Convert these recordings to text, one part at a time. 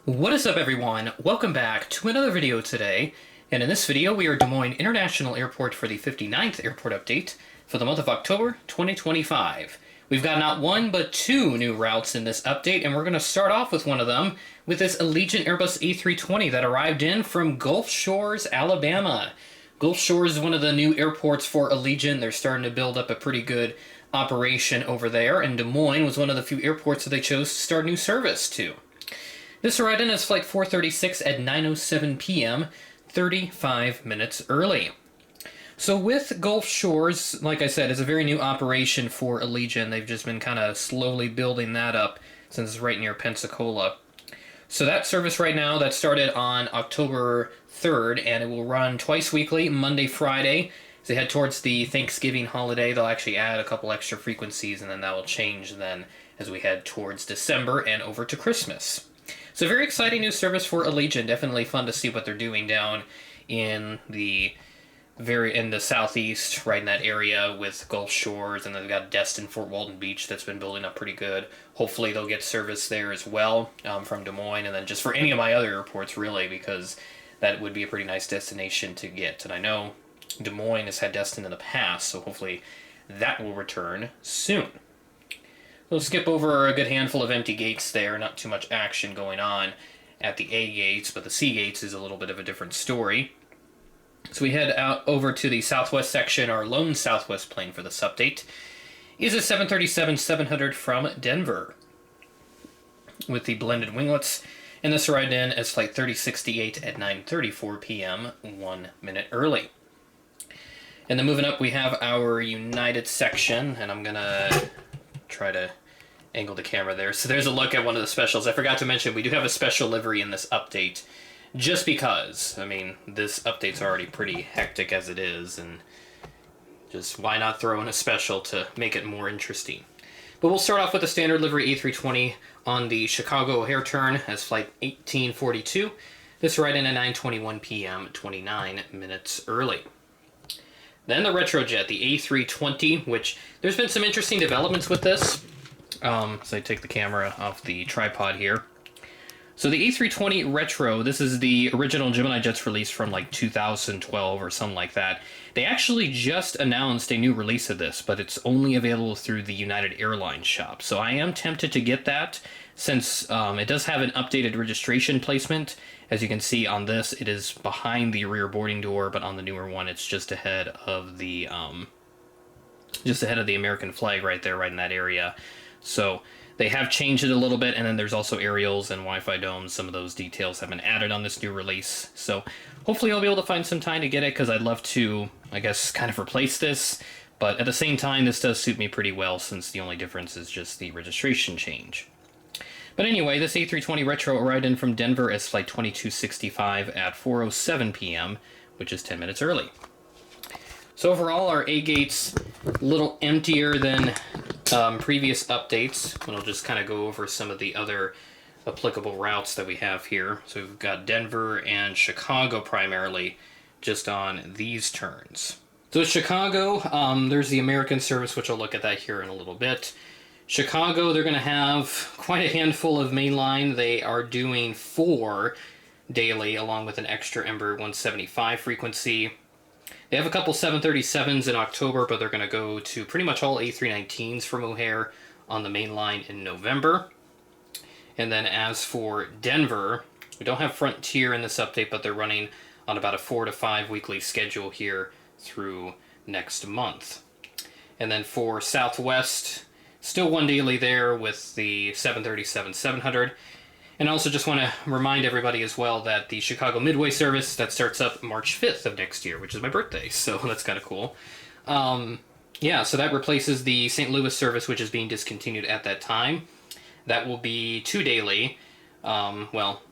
What is up, everyone? Welcome back to another video today, and in this video we are Des Moines International Airport for the 59th airport update for the month of October 2025. We've got not one but two new routes in this update, and we're going to start off with one of them with this Allegiant Airbus A320 that arrived in from Gulf Shores, Alabama. Gulf Shores is one of the new airports for Allegiant. They're starting to build up a pretty good operation over there, and Des Moines was one of the few airports that they chose to start new service to. This arrived in as Flight 436 at 9:07 p.m., 35 minutes early. So with Gulf Shores, like I said, it's a very new operation for Allegiant. They've just been kind of slowly building that up since it's right near Pensacola. So that service right now, that started on October 3rd, and it will run twice weekly, Monday, Friday. As they head towards the Thanksgiving holiday, they'll actually add a couple extra frequencies, and then that will change then as we head towards December and over to Christmas. So very exciting new service for Allegiant. Definitely fun to see what they're doing down in the southeast, right in that area with Gulf Shores, and they've got Destin, Fort Walton Beach that's been building up pretty good. Hopefully they'll get service there as well from Des Moines, and then just for any of my other airports really, because that would be a pretty nice destination to get. And I know Des Moines has had Destin in the past, so hopefully that will return soon. We'll skip over a good handful of empty gates there, not too much action going on at the A gates, but the C gates is a little bit of a different story. So we head out over to the southwest section. Our lone southwest plane for this update is a 737-700 from Denver with the blended winglets, and this arrived in as Flight 3068 at 9:34 p.m., 1 minute early. And then moving up, we have our United section, and I'm going to try to angle the camera there. So there's a look at one of the specials. I forgot to mention we do have a special livery in this update, just because, I mean, this update's already pretty hectic as it is, and just why not throw in a special to make it more interesting. But we'll start off with the standard livery A320 on the Chicago O'Hare turn as Flight 1842. This arrived in at 9:21 p.m., 29 minutes early. Then the Retrojet, the A320, which there's been some interesting developments with this. So I take the camera off the tripod here. So the A320 Retro, this is the original Gemini jets release from like 2012 or something like that. They actually just announced a new release of this, but it's only available through the United Airlines shop. So I am tempted to get that since it does have an updated registration placement. As you can see on this, it is behind the rear boarding door, but on the newer one, it's just ahead of the American flag right there, right in that area. So they have changed it a little bit, and then there's also aerials and Wi-Fi domes. Some of those details have been added on this new release. So hopefully I'll be able to find some time to get it, because I'd love to, I guess, kind of replace this. But at the same time, this does suit me pretty well, since the only difference is just the registration change. But anyway, this A320 Retro arrived in from Denver as Flight 2265 at 4:07 p.m., which is 10 minutes early. So overall, our A gates a little emptier than previous updates, and I'll just kind of go over some of the other applicable routes that we have here. So we've got Denver and Chicago primarily just on these turns. So Chicago, there's the American service, which I'll look at that here in a little bit. Chicago, they're going to have quite a handful of mainline. They are doing 4 daily, along with an extra Embraer 175 frequency. They have a couple 737s in October, but they're going to go to pretty much all A319s from O'Hare on the main line in November. And then as for Denver, we don't have Frontier in this update, but they're running on about a 4 to 5 weekly schedule here through next month. And then for Southwest, still 1 daily there with the 737-700. And I also just want to remind everybody as well that the Chicago Midway service, that starts up March 5th of next year, which is my birthday, so that's kind of cool. Yeah, so that replaces the St. Louis service, which is being discontinued at that time. That will be 2 daily. Well,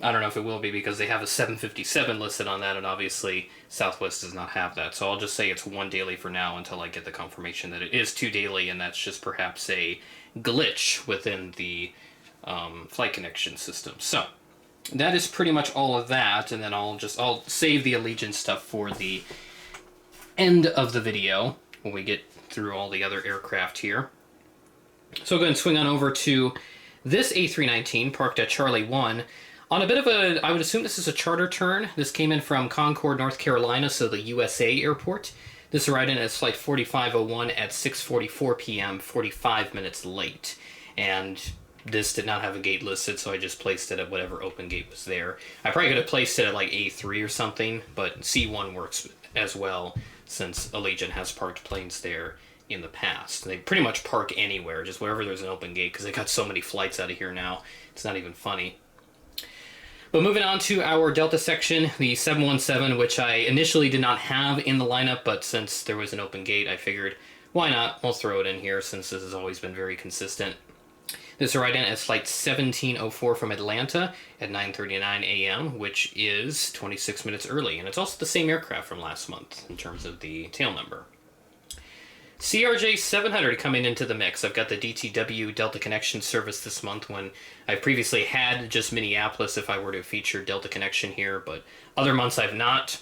I don't know if it will be, because they have a 757 listed on that, and obviously Southwest does not have that. So I'll just say it's 1 daily for now until I get the confirmation that it is 2 daily, and that's just perhaps a glitch within the flight connection system. So that is pretty much all of that, and then I'll save the Allegiant stuff for the end of the video when we get through all the other aircraft here. So I'll go ahead and swing on over to this A319 parked at Charlie 1 On a bit of a, I would assume this is a charter turn. This came in from Concord, North Carolina, so the USA airport. This arrived in at flight 4501 at 6:44 p.m., 45 minutes late. And this did not have a gate listed, so I just placed it at whatever open gate was there. I probably could have placed it at like A3 or something, but C1 works as well, since Allegiant has parked planes there in the past. They pretty much park anywhere, just wherever there's an open gate, because they got so many flights out of here now. It's not even funny. But moving on to our Delta section, the 717, which I initially did not have in the lineup, but since there was an open gate, I figured, why not? We'll throw it in here, since this has always been very consistent. This arrived in at flight 1704 from Atlanta at 9:39 a.m., which is 26 minutes early, and it's also the same aircraft from last month in terms of the tail number. CRJ 700 coming into the mix. I've got the DTW Delta Connection service this month, when I previously had just Minneapolis if I were to feature Delta Connection here, but other months I've not.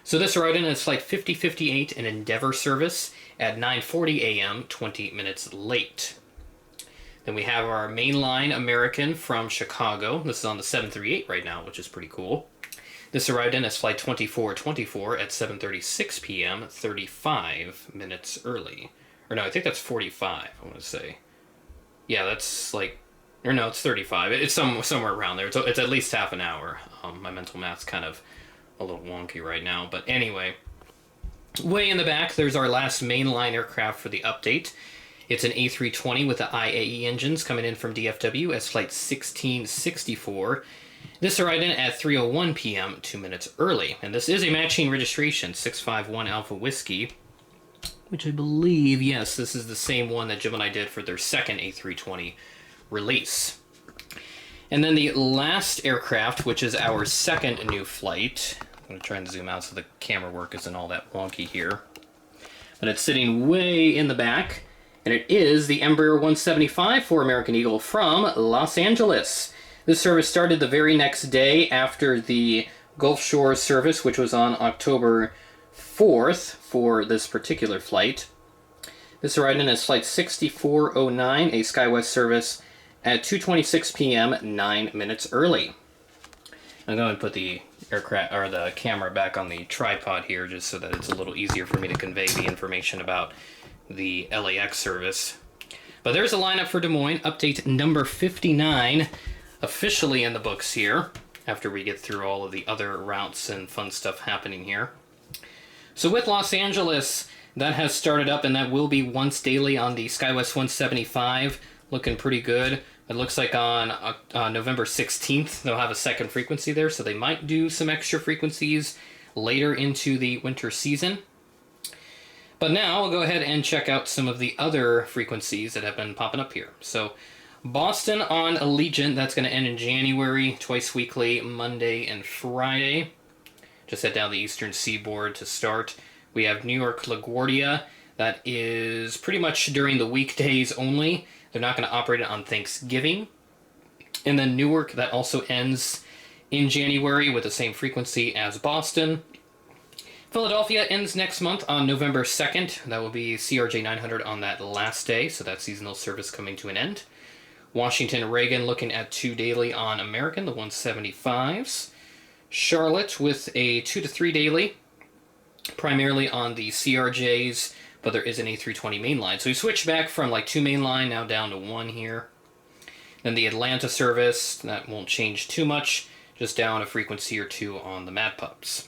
So this arrived in as flight 5058, an Endeavor service at 9:40 a.m., 20 minutes late. Then we have our mainline American from Chicago. This is on the 738 right now, which is pretty cool. This arrived in as flight 2424 at 7:36 p.m., 35 minutes early. Or no, I think that's 45, I want to say. Yeah, that's like... Or no, it's 35. It's somewhere around there. It's at least half an hour. My mental math's kind of a little wonky right now. But anyway, way in the back, there's our last mainline aircraft for the update. It's an A320 with the IAE engines coming in from DFW as flight 1664. This arrived in at 3:01 p.m., 2 minutes early. And this is a matching registration, 651 Alpha Whiskey, which I believe, yes, this is the same one that Gemini did for their second A320 release. And then the last aircraft, which is our second new flight. I'm going to try and zoom out so the camera work isn't all that wonky here. But it's sitting way in the back. And it is the Embraer 175 for American Eagle from Los Angeles. This service started the very next day after the Gulf Shore service, which was on October 4th for this particular flight. This arrived in as flight 6409, a SkyWest service at 2:26 p.m., 9 minutes early. I'm going to put the aircraft or the camera back on the tripod here, just so that it's a little easier for me to convey the information about the LAX service. But there's a lineup for Des Moines, update number 59, officially in the books here, after we get through all of the other routes and fun stuff happening here. So with Los Angeles, that has started up, and that will be once daily on the SkyWest 175, looking pretty good. It looks like on November 16th, they'll have a second frequency there, so they might do some extra frequencies later into the winter season. But now I'll go ahead and check out some of the other frequencies that have been popping up here. So Boston on Allegiant, that's going to end in January, twice weekly, Monday and Friday. Just head down the eastern seaboard to start. We have New York LaGuardia, that is pretty much during the weekdays only. They're not going to operate it on Thanksgiving. And then Newark, that also ends in January with the same frequency as Boston. Philadelphia ends next month on November 2nd. That will be CRJ 900 on that last day, so that seasonal service coming to an end. Washington Reagan looking at 2 daily on American, the 175s. Charlotte with a 2 to 3 daily, primarily on the CRJs, but there is an A320 mainline. So we switched back from like 2 mainline, now down to 1 here. Then the Atlanta service, that won't change too much, just down a frequency or 2 on the Mad Pups.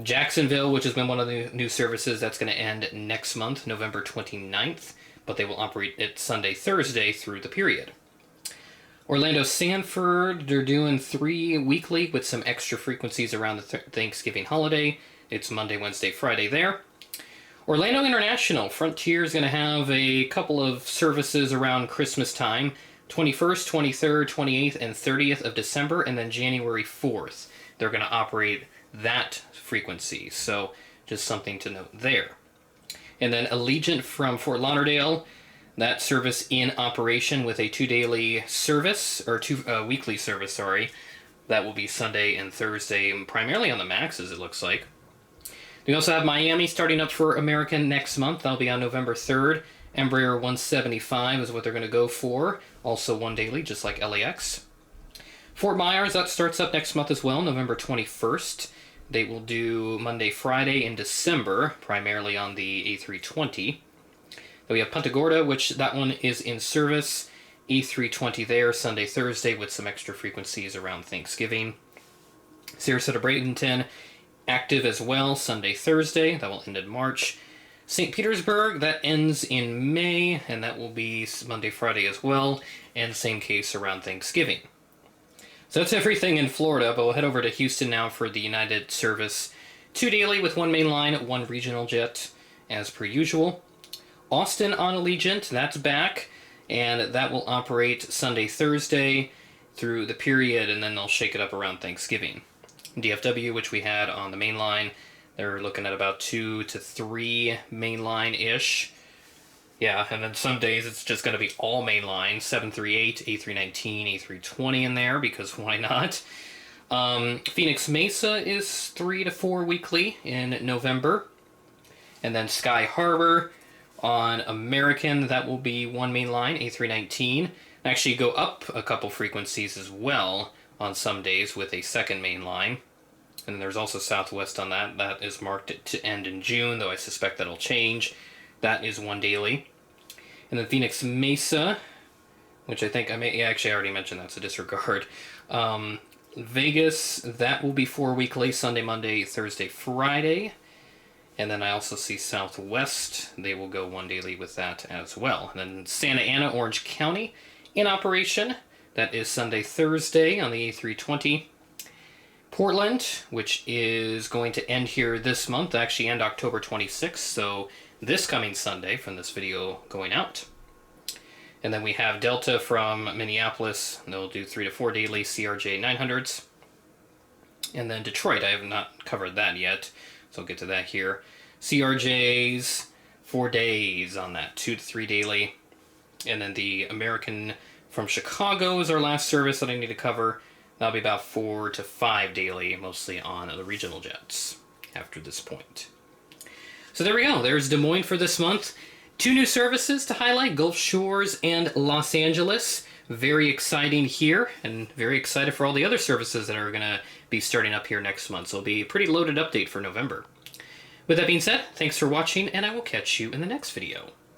Jacksonville, which has been one of the new services, that's going to end next month, November 29th, but they will operate it Sunday, Thursday through the period. Orlando Sanford, they're doing 3 weekly with some extra frequencies around the Thanksgiving holiday. It's Monday, Wednesday, Friday there. Orlando International, Frontier is going to have a couple of services around Christmas time, 21st, 23rd, 28th, and 30th of December, and then January 4th. They're going to operate that frequency, so just something to note there. And then Allegiant from Fort Lauderdale, that service in operation with a 2 daily service, or 2 weekly service, sorry. That will be Sunday and Thursday, primarily on the Maxes, it looks like. We also have Miami starting up for American next month. That'll be on November 3rd. Embraer 175 is what they're going to go for. Also 1 daily, just like LAX. Fort Myers, that starts up next month as well, November 21st. They will do Monday, Friday in December, primarily on the A320. Then we have Punta Gorda, which that one is in service. A320 there, Sunday, Thursday, with some extra frequencies around Thanksgiving. Sarasota, Bradenton, active as well, Sunday, Thursday. That will end in March. St. Petersburg, that ends in May, and that will be Monday, Friday as well, and same case around Thanksgiving. So that's everything in Florida, but we'll head over to Houston now for the United service. 2 daily with 1 main line, 1 regional jet, as per usual. Austin on Allegiant, that's back, and that will operate Sunday, Thursday through the period, and then they'll shake it up around Thanksgiving. DFW, which we had on the main line, they're looking at about 2 to 3 main line-ish. Yeah, and then some days it's just going to be all main line, 738, A319, A320 in there, because why not? Phoenix Mesa is 3 to 4 weekly in November. And then Sky Harbor on American, that will be 1 main line, A319. Actually go up a couple frequencies as well on some days with a 2nd main line. And there's also Southwest on that. That is marked to end in June, though I suspect that'll change. That is 1 daily. And then Phoenix Mesa, which I think actually I already mentioned that, so disregard. Vegas, that will be 4 weekly, Sunday, Monday, Thursday, Friday. And then I also see Southwest, they will go 1 daily with that as well. And then Santa Ana, Orange County, in operation. That is Sunday, Thursday on the A320. Portland, which is going to end here this month, actually end October 26th, so this coming Sunday from this video going out. And then we have Delta from Minneapolis. They'll do 3 to 4 daily CRJ 900s. And then Detroit, I have not covered that yet, so I'll get to that here. CRJs, 4 days on that, 2 to 3 daily. And then the American from Chicago is our last service that I need to cover. That'll be about 4 to 5 daily, mostly on the regional jets after this point. So there we go. There's Des Moines for this month. 2 new services to highlight, Gulf Shores and Los Angeles. Very exciting here, and very excited for all the other services that are going to be starting up here next month. So it'll be a pretty loaded update for November. With that being said, thanks for watching, and I will catch you in the next video.